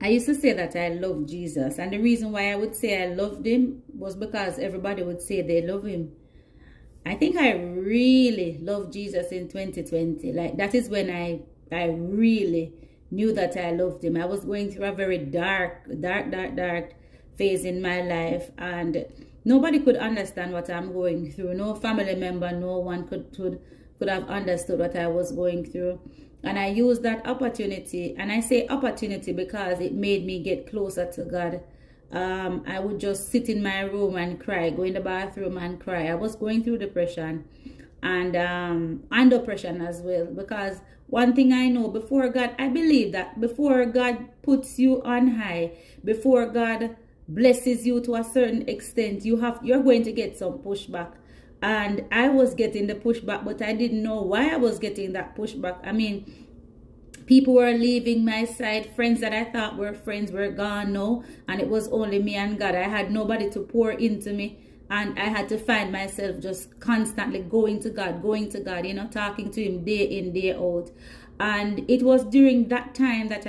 I used to say that I love Jesus, and the reason why I would say I loved him was because everybody would say they love him. I think I really loved Jesus in 2020. Like that is when I really knew that I loved him. I was going through a very dark phase in my life, and nobody could understand what I'm going through. No family member, no one could have understood what I was going through. And I used that opportunity, and I say opportunity because it made me get closer to God. I would just sit in my room and cry, go in the bathroom and cry. I was going through depression and oppression as well, because one thing I know, before God, I believe that before God puts you on high, before God blesses you to a certain extent, you're going to get some pushback. And I was getting the pushback, but I didn't know why I was getting that pushback. I mean, people were leaving my side. Friends that I thought were friends were gone now, and it was only me and God. I had nobody to pour into me, and I had to find myself just constantly going to God, talking to him day in, day out. And it was during that time that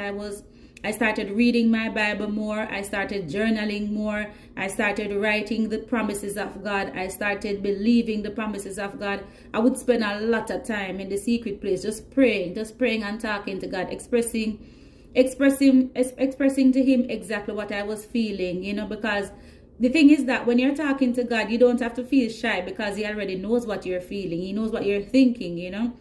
I started reading my Bible more. I started journaling more. I started writing the promises of God. I started believing the promises of God. I would spend a lot of time in the secret place, just praying and talking to God, expressing to him exactly what I was feeling, because the thing is that when you're talking to God, you don't have to feel shy, because he already knows what you're feeling. He knows what you're thinking.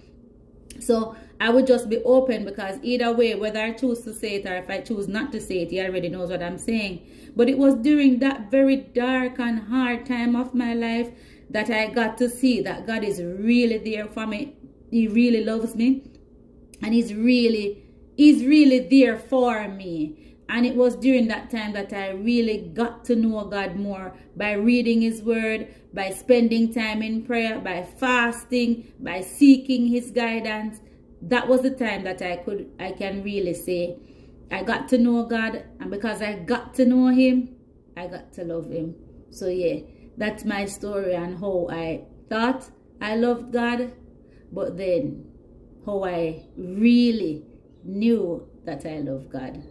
So I would just be open, because either way, whether I choose to say it or if I choose not to say it, he already knows what I'm saying. But it was during that very dark and hard time of my life that I got to see that God is really there for me. He really loves me, and he's really there for me. And it was during that time that I really got to know God more, by reading his word, by spending time in prayer, by fasting, by seeking his guidance. That was the time that I can really say I got to know God, and because I got to know him, I got to love him. So yeah, that's my story on how I thought I loved God, but then how I really knew that I love God.